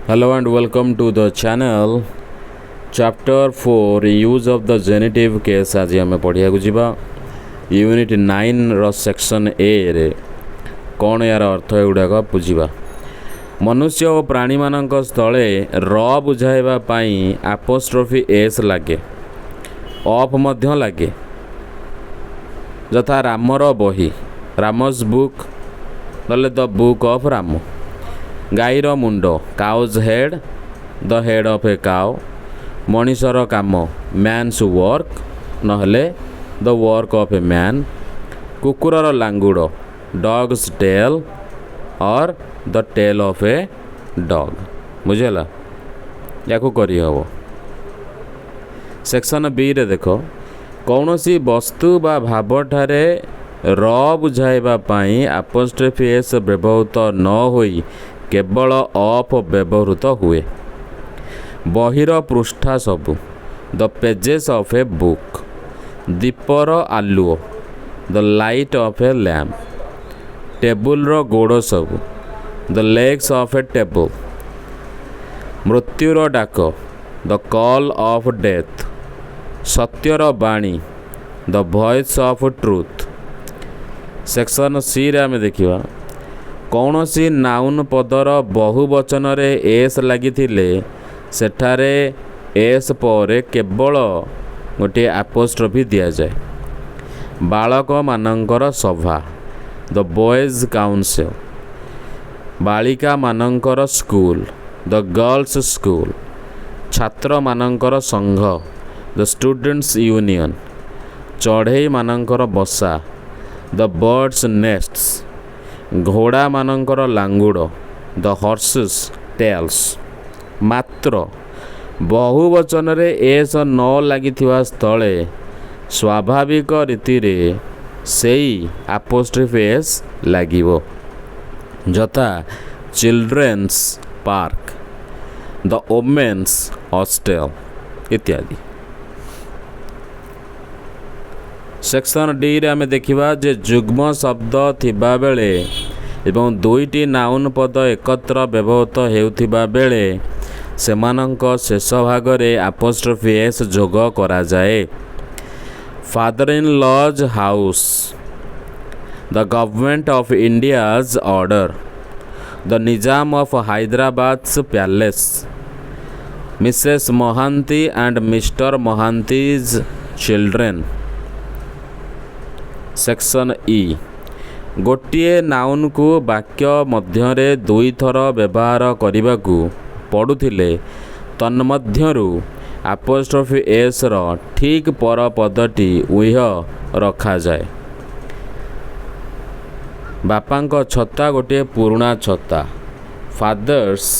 Hello and welcome to the channel. Chapter 4 Use of the Genitive Case आज आम पढ़िया जावा unit 9 row section A रे कौन यार अर्थ एगुड़ाक बुझा मनुष्य और प्राणी मानक स्थले र बुझाइबा पाई आपोस्ट्रोफी एस लागे अफ मध्य लागे यथा रामर बही रामस बुक नले द बुक ऑफ राम गाईर मुंड cow's head the head of a cow मनीषर काम मैन्स वर्क नहले the work of a man कुकुरर लांगुड़ डॉग्स टेल और the tail of a dog बुझेगा या करहब सेक्शन बी रे देख कौन सी वस्तु बा भाव ठारे र बुझाइबा पाई आपोस्ट्रोफी एस व्यवहृत न होई केवल अफ व्यवहृत हुए बहिर पृष्ठा सबु the pages of a book दीपर आलुओ the light of a lamp टेबुलर गोड़ सबु the legs of a table मृत्युर डाक द कॉल ऑफ डेथ सत्यर बाणी the voice of truth section C रे आमे देखिबा कौन सी नाउन पदर बहुवचन रे एस लगी सेठारे एस पर केवल गोटे आपोस्ट्रोफी दि जाए बालक मानंकर सभा द बॉयज काउंसिल बालिका मानंकर स्कूल द गर्ल्स स्कूल छात्र मानंकर संघ द स्टूडेंट्स यूनियन चढ़ई मानंकर बसा द बर्ड्स नेस्ट्स घोड़ा मानंकर लांगुड़ द हॉर्सेस टेल्स मात्र बहुवचन रे एस न लगी स्थले स्वाभाविक रीति रे सेई आपोस्ट्रोफी एस लागिवो जथा children's park the women's hostel इत्यादि। सेक्शन डी रे आमे देखिबा जे जुग्म शब्द थिबा बेले एवं दुईटी नाउन पद एकत्र व्यवहृत हेउथिबा बेले सेमानंक शेष भाग रे आपोस्ट्रोफी एस जोग करा जाए father in law's house the government of India's order the Nizam of Hyderabad's palace Mrs Mohanty and Mr Mohanty's children. Section E गोटे नाउन को वाक्य मध्य दुई थर व्यवहार करने को पड़ुथिले तन्मध्यरु आपोस्ट्रोफी एस रो ठीक पर पदटी उह रखा जाए बापांक छता गोटे पुराणा छता father's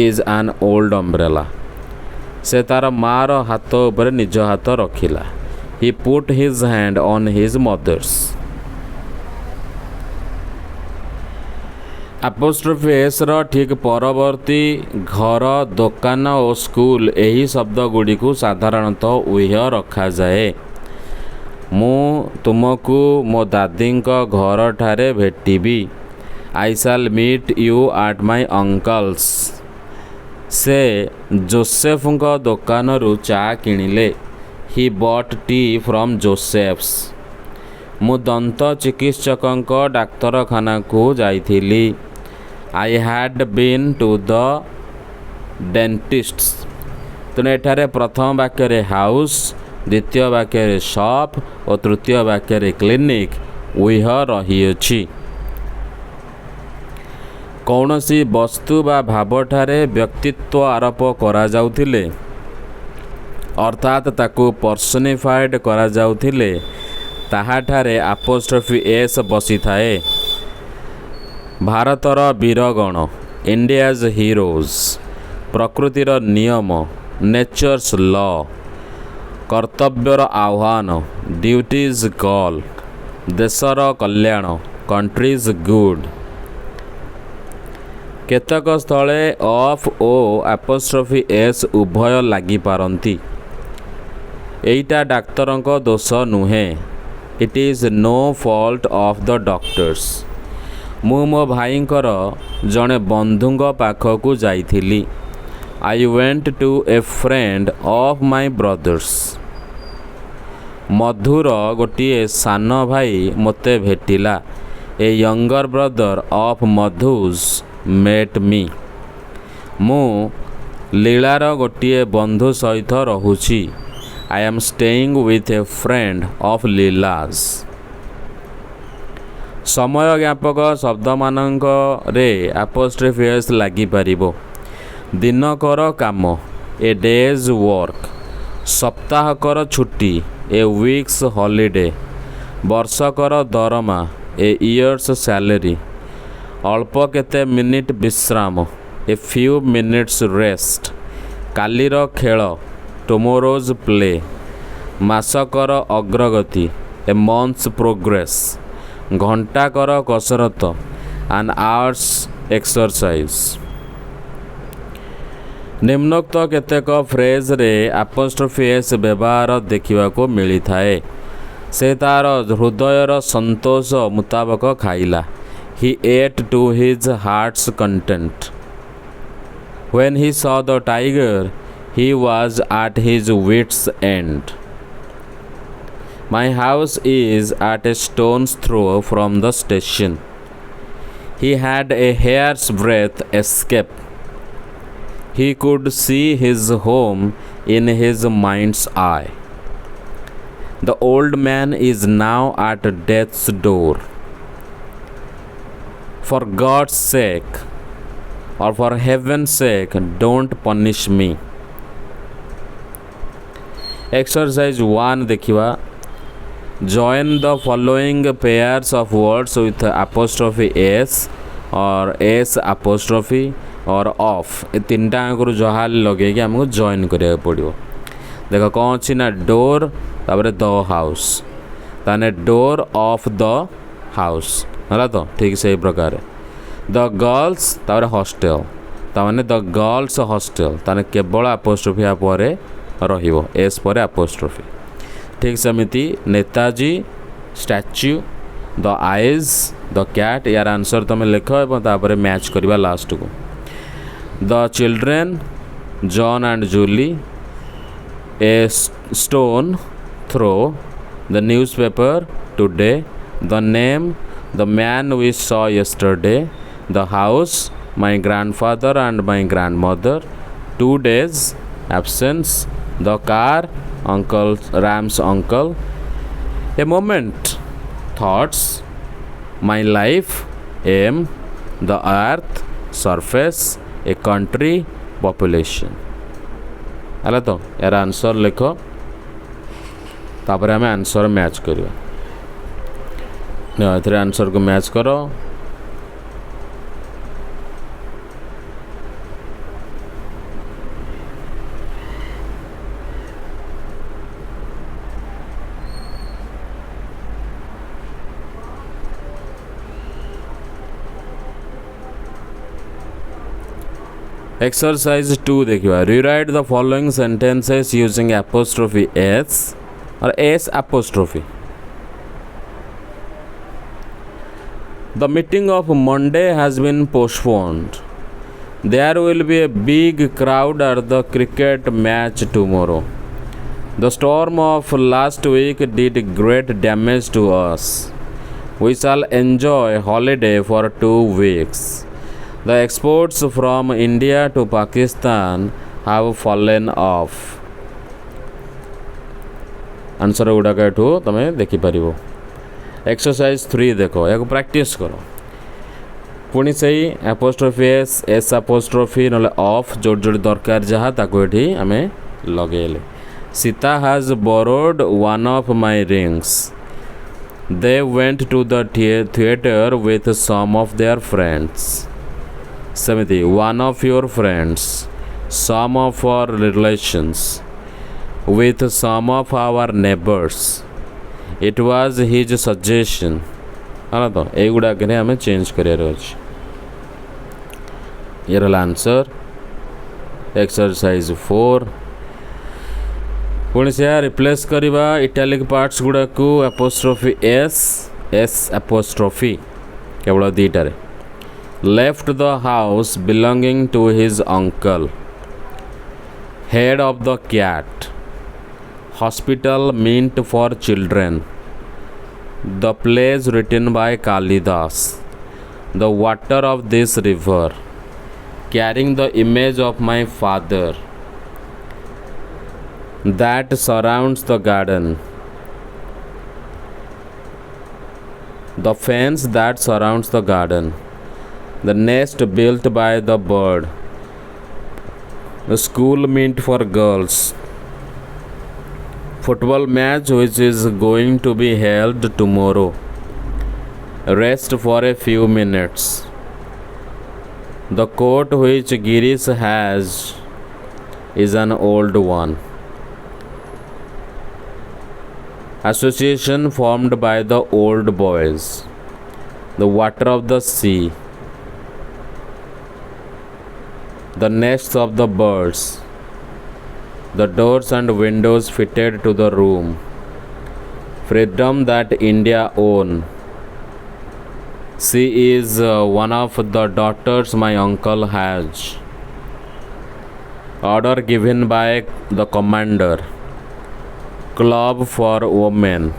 is an old umbrella से तार मार हाथ उपर निज हाथ रखिला He put his hand on his mother's. Apostrophe S रो ठीक परवर्ती घर दुकान और स्कूल यही शब्द गुड़ी को साधारणतः उह रखा जाए मु तुमको मो दादी घर ठारे भेटिबी I shall meet you at my uncle's से जोसेफ दुकान रु चा किणिले He bought tea from Joseph's. मु दंत चिकित्सक डाक्तरखाना को जाइथिली I had been to the dentist's. तेणु एठारे प्रथम वाक्य रे हाउस द्वितीय वाक्य रे शॉप और तृतीय वाक्य रे क्लिनिक उह रही कौनसी वस्तु बा भाव ठारे व्यक्तित्व आरोप करा जाउथिले अर्थात ताकू पर्सनिफाइड करा जाउथिले ताहाठारे आपोस्ट्रोफी एस बसी थाए भारतर वीरगण इंडियाज हीरोज प्रकृतिर नियम नेचर्स लॉ कर्तव्यर आह्वान ड्यूटीज कॉल देशर कल्याण कंट्रीज गुड केतक स्थले ऑफ ओ आपोस्ट्रोफी एस उभय लागी पारंती एईटा डाक्तरंक दोष नुहे it is no fault of the doctors मु मो भाईंकर जड़े बंधुंग पाखकु जाइथिली I went to a friend of my brother's. ମଧୁର ଗୋଟିଏ ସାନ ଭାଇ ମୋତେ ଭେଟିଲା. A younger brother of Madhu's met me. ମୁଁ ଲୀଳାର ଗୋଟିଏ ବନ୍ଧୁ ସହିତ ରହୁଛି. I am staying with a friend of Leela's. ସମୟ ଜ୍ଞାପକ ଶବ୍ଦମାନଙ୍କରେ ଆପୋଷ୍ଟ୍ରୋଫି ଏସ୍ ଲାଗିପାରିବ. ଦିନକର କାମ, ଏ ଡେଜ୍ ୱାର୍କ. ସପ୍ତାହକର ଛୁଟି, ଏ ୱିକ୍ସ ହଲିଡେ. ବର୍ଷକର ଦରମା, ଏ ଇୟର୍ସ ସ୍ୟାଲେରୀ. ଅଳ୍ପ କେତେ ମିନିଟ୍ ବିଶ୍ରାମ, ଏ ଫ୍ୟୁ ମିନିଟ୍ସ ରେଷ୍ଟ. କାଲିର ଖେଳ, ଟୁମୋରୋଜ୍ ପ୍ଲେ. ମାସକର ଅଗ୍ରଗତି, ଏ ମନ୍ଥସ୍ ପ୍ରୋଗ୍ରେସ୍. ଘଣ୍ଟାକର କସରତ, ଆନ୍ ଆୱାର୍ସ ଏକ୍ସରସାଇଜ୍. ନିମ୍ନୋକ୍ତ କେତେକ ଫ୍ରେଜ୍ରେ ଆପୋଷ୍ଟ୍ରୋଫି ଏସ୍ ବ୍ୟବହାର ଦେଖିବାକୁ ମିଳିଥାଏ. ସେ ତା'ର ହୃଦୟର ସନ୍ତୋଷ ମୁତାବକ ଖାଇଲା. He ate to his heart's content. When he saw the tiger, he was at his wit's end. My house is at a stone's throw from the station. He had a hair's breadth escape. He could see his home in his mind's eye. The old man is now at death's door. For God's sake, or for heaven's sake, don't punish me. Exercise 1 देखिवा. Join the following pairs of words with apostrophe s or s apostrophe or off. ए तीनटा आंकरू जहाल लगे कि हमको join करिया पड़ियो. देखो कौन अछि ना डोर तापर द हाउस ताने डोर ऑफ द हाउस हला तो ठीक से प्रकार. द गर्ल्स तापर हॉस्टल ताने द गर्ल्स हॉस्टल ताने केवल apostrophe या परे रहिबो एस परे apostrophe. ठीक सेमिति Netaji statue the eyes the cat यार आंसर तुम लिख और तापर मैच करवा लास्ट को. The children John and Julie a stone throw the newspaper today the name the man we saw yesterday the house my grandfather and my grandmother 2 days absence the car uncle Ram's uncle a moment thoughts my life aim the earth surface a country population. ହେଲା ତ यार answer लिख तापर आम answer match करवा. एथरे answer को match करो. Exercise 2 देखिए. Rewrite the following sentences using apostrophe s or s apostrophe. The meeting of Monday has been postponed. There will be a big crowd at the cricket match tomorrow. The storm of last week did great damage to us. We shall enjoy holiday for 2 weeks. The exports from India to Pakistan have fallen off. Answer गुड़ाक एठू तुम देखिपर. Exercise 3 देखो या practice करो. पुणी से apostrophe s s apostrophe ना ऑफ जोड़ जोड़ दरकार जहाँ ताको एठी आमे लगेले. Sita has borrowed one of my rings. They went to the theater with some of their friends. सेमिति one of your friends, some of our relations, with some of our neighbors. It was his suggestion. हाँ तो यही गुड़ा के हमें change करार अच्छे. ये रहा आंसर. एक्सरसाइज 4 पुणी से रिप्लेस करवा इटालिक पार्ट्स गुड़ा को apostrophe s s apostrophe केवल दीटारे. Left the house belonging to his uncle. head of the cat, hospital meant for children, the plays written by Kalidas, the water of this river, carrying the image of my father that surrounds the garden, the fence that surrounds the garden, the nest built by the bird, the school meant for girls, football match which is going to be held tomorrow, rest for a few minutes, the coat which Girish has is an old one, association formed by the old boys, the water of the sea, the nests of the birds, the doors and windows fitted to the room, freedom that India own. She is one of the daughters my uncle has. Order given by the commander. Club for women.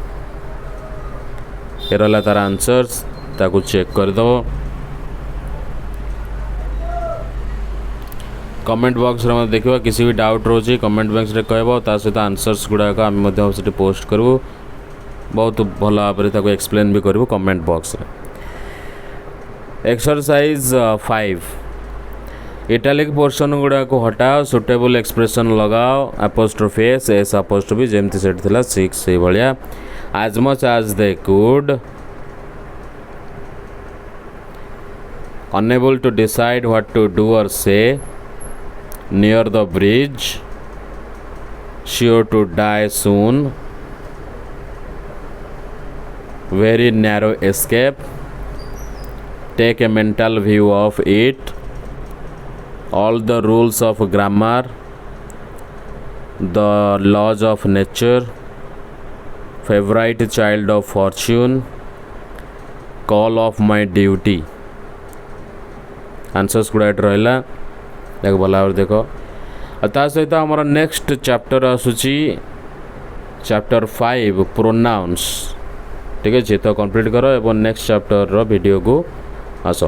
ये रहा तार answers ताकू check कर दो comment box रे मते देखिबा किसी भी डाउट रोची कमेंट बॉक्स रे कहबो ता सहित आंसर्स गुडा का हम मते सेठी पोस्ट करबो बहुत भला भाबरे ताकू एक्सप्लेन भी करबो कमेंट बॉक्स रे एक्सरसाइज 5 इटालिक पोर्शन गुड़ा को हटाओ सुटेबल एक्सप्रेशन लगाओ अपोस्ट्रोफी एस अपोस्ट्रोफी जेमती सेट थिला 6 से भलिया as much as they could unable to decide what to do or say near the bridge sure to die soon very narrow escape take a mental view of it all the rules of grammar, the laws of nature, favorite child of fortune, call of my duty. Answers गुड़ा रहा देख भला देख ता सहित आमर next chapter आसूची chapter 5 pronounce ठीक है तो कंप्लीट कर एवं नेक्स्ट चैप्टर वीडियो को आस।